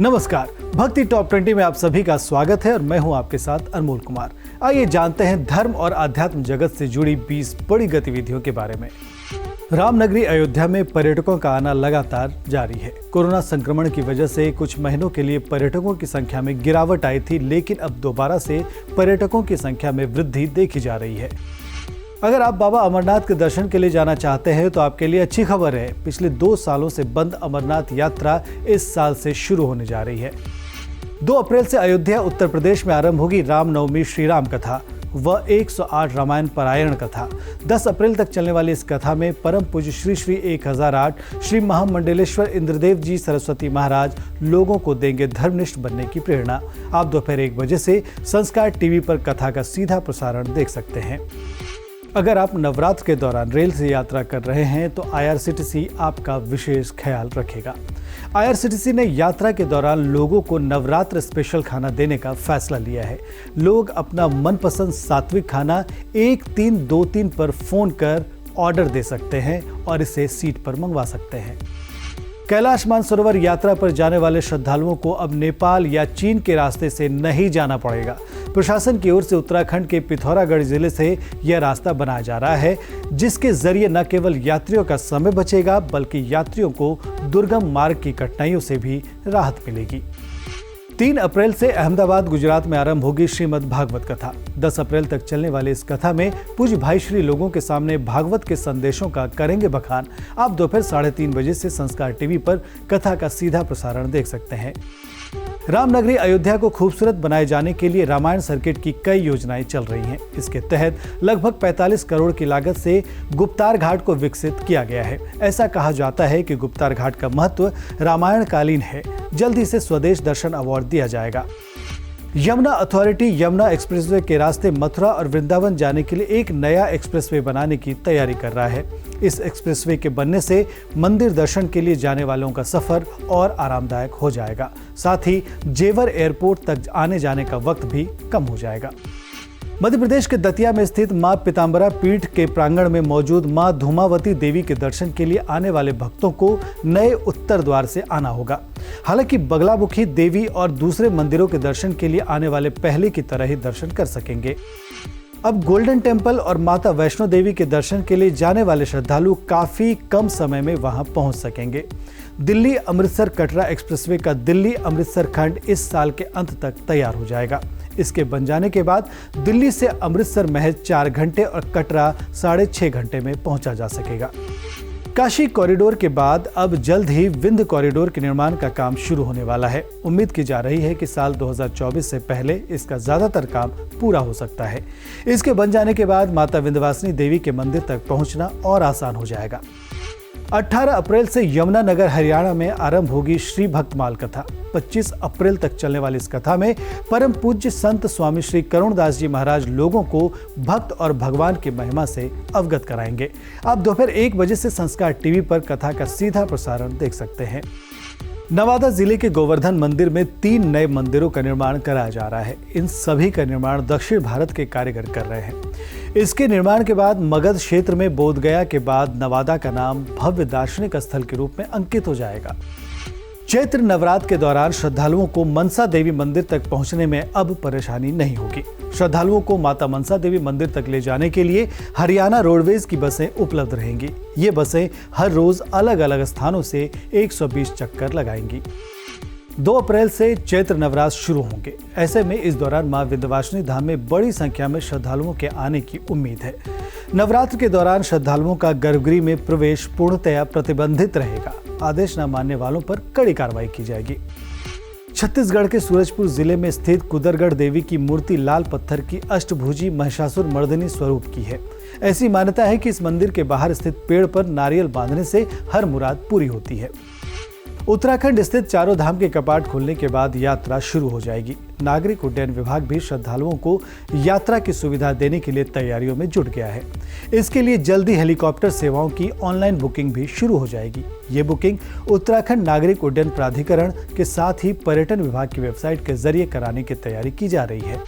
नमस्कार, भक्ति टॉप 20 में आप सभी का स्वागत है और मैं हूं आपके साथ अनमोल कुमार। आइए जानते हैं धर्म और आध्यात्म जगत से जुड़ी 20 बड़ी गतिविधियों के बारे में। रामनगरी अयोध्या में पर्यटकों का आना लगातार जारी है। कोरोना संक्रमण की वजह से कुछ महीनों के लिए पर्यटकों की संख्या में गिरावट आई थी, लेकिन अब दोबारा से पर्यटकों की संख्या में वृद्धि देखी जा रही है। अगर आप बाबा अमरनाथ के दर्शन के लिए जाना चाहते हैं तो आपके लिए अच्छी खबर है। पिछले 2 सालों से बंद अमरनाथ यात्रा इस साल से शुरू होने जा रही है। 2 अप्रैल से अयोध्या उत्तर प्रदेश में आरंभ होगी रामनवमी श्री राम कथा व 108 रामायण पारायण कथा। 10 अप्रैल तक चलने वाली इस कथा में परम पूज्य श्री श्री 1008 श्री महामंडलेश्वर इंद्रदेव जी सरस्वती महाराज लोगों को देंगे धर्मनिष्ठ बनने की प्रेरणा। आप दोपहर 1 बजे से संस्कार टीवी पर कथा का सीधा प्रसारण देख सकते हैं। अगर आप नवरात्र के दौरान रेल से यात्रा कर रहे हैं तो IRCTC आपका विशेष ख्याल रखेगा। IRCTC ने यात्रा के दौरान लोगों को नवरात्र स्पेशल खाना देने का फैसला लिया है। लोग अपना मनपसंद सात्विक खाना 1323 पर फोन कर ऑर्डर दे सकते हैं और इसे सीट पर मंगवा सकते हैं। कैलाश मानसरोवर यात्रा पर जाने वाले श्रद्धालुओं को अब नेपाल या चीन के रास्ते से नहीं जाना पड़ेगा। प्रशासन की ओर से उत्तराखंड के पिथौरागढ़ जिले से यह रास्ता बनाया जा रहा है, जिसके जरिए न केवल यात्रियों का समय बचेगा बल्कि यात्रियों को दुर्गम मार्ग की कठिनाइयों से भी राहत मिलेगी। 3 अप्रैल से अहमदाबाद गुजरात में आरंभ होगी श्रीमद् भागवत कथा। 10 अप्रैल तक चलने वाली इस कथा में पूज्य भाई श्री लोगों के सामने भागवत के संदेशों का करेंगे बखान। आप दोपहर 3:30 बजे से संस्कार टीवी पर कथा का सीधा प्रसारण देख सकते हैं। रामनगरी अयोध्या को खूबसूरत बनाए जाने के लिए रामायण सर्किट की कई योजनाएं चल रही हैं। इसके तहत लगभग 45 करोड़ की लागत से गुप्तार घाट को विकसित किया गया है। ऐसा कहा जाता है कि गुप्तार घाट का महत्व रामायण कालीन है। जल्द इसे स्वदेश दर्शन अवार्ड दिया जाएगा। यमुना अथॉरिटी यमुना एक्सप्रेसवे के रास्ते मथुरा और वृंदावन जाने के लिए एक नया एक्सप्रेसवे बनाने की तैयारी कर रहा है। इस एक्सप्रेसवे के बनने से मंदिर दर्शन के लिए जाने वालों का सफर और आरामदायक हो जाएगा। साथ ही जेवर एयरपोर्ट तक आने जाने का वक्त भी कम हो जाएगा। मध्य प्रदेश के दतिया में स्थित मां पीताम्बरा पीठ के प्रांगण में मौजूद मां धूमावती देवी के दर्शन के लिए आने वाले भक्तों को नए उत्तर द्वार से आना होगा। हालांकि बगलामुखी देवी और दूसरे मंदिरों के दर्शन के लिए आने वाले पहले की तरह ही दर्शन कर सकेंगे। अब गोल्डन टेम्पल और माता वैष्णो देवी के दर्शन के लिए जाने वाले श्रद्धालु काफी कम समय में वहां पहुंच सकेंगे। दिल्ली अमृतसर कटरा एक्सप्रेसवे का दिल्ली अमृतसर खंड इस साल के अंत तक तैयार हो जाएगा। इसके बन जाने के बाद दिल्ली से अमृतसर महज 4 घंटे और कटरा 6.5 घंटे में पहुंचा जा सकेगा। काशी कॉरिडोर के बाद अब जल्द ही विंध्य कॉरिडोर के निर्माण का काम शुरू होने वाला है। उम्मीद की जा रही है कि साल 2024 से पहले इसका ज्यादातर काम पूरा हो सकता है। इसके बन जाने के बाद माता विंध्यवासिनी देवी के मंदिर तक पहुंचना और आसान हो जाएगा। 18 अप्रैल से यमुनानगर हरियाणा में आरंभ होगी श्री भक्तमाल कथा। 25 अप्रैल तक चलने वाली इस कथा में परम पूज्य संत स्वामी श्री करुणदास जी महाराज लोगों को भक्त और भगवान की महिमा से अवगत कराएंगे। आप दोपहर 1 बजे से संस्कार टीवी पर कथा का सीधा प्रसारण देख सकते हैं। नवादा जिले के गोवर्धन मंदिर में 3 नए मंदिरों का निर्माण कराया जा रहा है। इन सभी का निर्माण दक्षिण भारत के कारीगर कर रहे हैं। इसके निर्माण के बाद मगध क्षेत्र में बोधगया के बाद नवादा का नाम भव्य दार्शनिक स्थल के रूप में अंकित हो जाएगा। चैत्र नवरात्र के दौरान श्रद्धालुओं को मनसा देवी मंदिर तक पहुंचने में अब परेशानी नहीं होगी। श्रद्धालुओं को माता मनसा देवी मंदिर तक ले जाने के लिए हरियाणा रोडवेज की बसें उपलब्ध रहेंगी। ये बसें हर रोज अलग अलग स्थानों से 120 चक्कर लगाएंगी। 2 अप्रैल से चैत्र नवरात्र शुरू होंगे। ऐसे में इस दौरान मां विंध्यवासिनी धाम में बड़ी संख्या में श्रद्धालुओं के आने की उम्मीद है। नवरात्र के दौरान श्रद्धालुओं का गर्भगृह में प्रवेश पूर्णतया प्रतिबंधित रहेगा। आदेश न मानने वालों पर कड़ी कार्रवाई की जाएगी। छत्तीसगढ़ के सूरजपुर जिले में स्थित कुदरगढ़ देवी की मूर्ति लाल पत्थर की अष्टभुजी महिषासुर मर्दिनी स्वरूप की है। ऐसी मान्यता है कि इस मंदिर के बाहर स्थित पेड़ पर नारियल बांधने से हर मुराद पूरी होती है। उत्तराखंड स्थित चारों धाम के कपाट खुलने के बाद यात्रा शुरू हो जाएगी। नागरिक उड्डयन विभाग भी श्रद्धालुओं को यात्रा की सुविधा देने के लिए तैयारियों में जुट गया है। इसके लिए जल्दी हेलीकॉप्टर सेवाओं की ऑनलाइन बुकिंग भी शुरू हो जाएगी। ये बुकिंग उत्तराखंड नागरिक उड्डयन प्राधिकरण के साथ ही पर्यटन विभाग की वेबसाइट के जरिए कराने की तैयारी की जा रही है।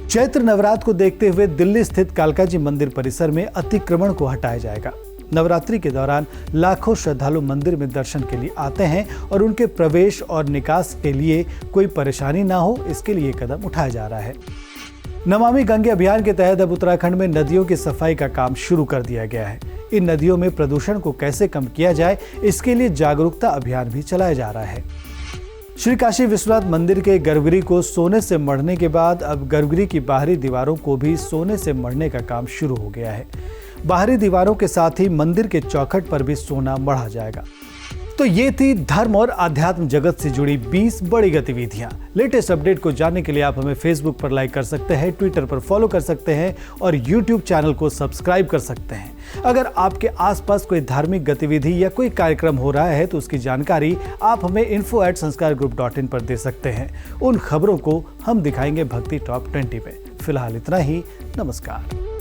चैत्र नवरात्र को देखते हुए दिल्ली स्थित कालका जी मंदिर परिसर में अतिक्रमण को हटाया जाएगा। नवरात्रि के दौरान लाखों श्रद्धालु मंदिर में दर्शन के लिए आते हैं और उनके प्रवेश और निकास के लिए कोई परेशानी ना हो, इसके लिए कदम उठाया जा रहा है। नमामि गंगे अभियान के तहत अब उत्तराखंड में नदियों की सफाई का काम शुरू कर दिया गया है। इन नदियों में प्रदूषण को कैसे कम किया जाए, इसके लिए जागरूकता अभियान भी चलाया जा रहा है। श्री काशी विश्वनाथ मंदिर के गर्भगृह को सोने से मढ़ने के बाद अब गर्भगृह की बाहरी दीवारों को भी सोने से मढ़ने का काम शुरू हो गया है। बाहरी दीवारों के साथ ही मंदिर के चौखट पर भी सोना मढ़ा जाएगा। तो ये थी धर्म और आध्यात्म जगत से जुड़ी 20 बड़ी गतिविधियां। लेटेस्ट अपडेट को जानने के लिए आप हमें फेसबुक पर लाइक कर सकते हैं, ट्विटर पर फॉलो कर सकते हैं और यूट्यूब चैनल को सब्सक्राइब कर सकते हैं। अगर आपके आसपास कोई धार्मिक गतिविधि या कोई कार्यक्रम हो रहा है तो उसकी जानकारी आप हमें info@sanskargroup.in पर दे सकते हैं। उन खबरों को हम दिखाएंगे भक्ति टॉप 20 पे। फिलहाल इतना ही। नमस्कार।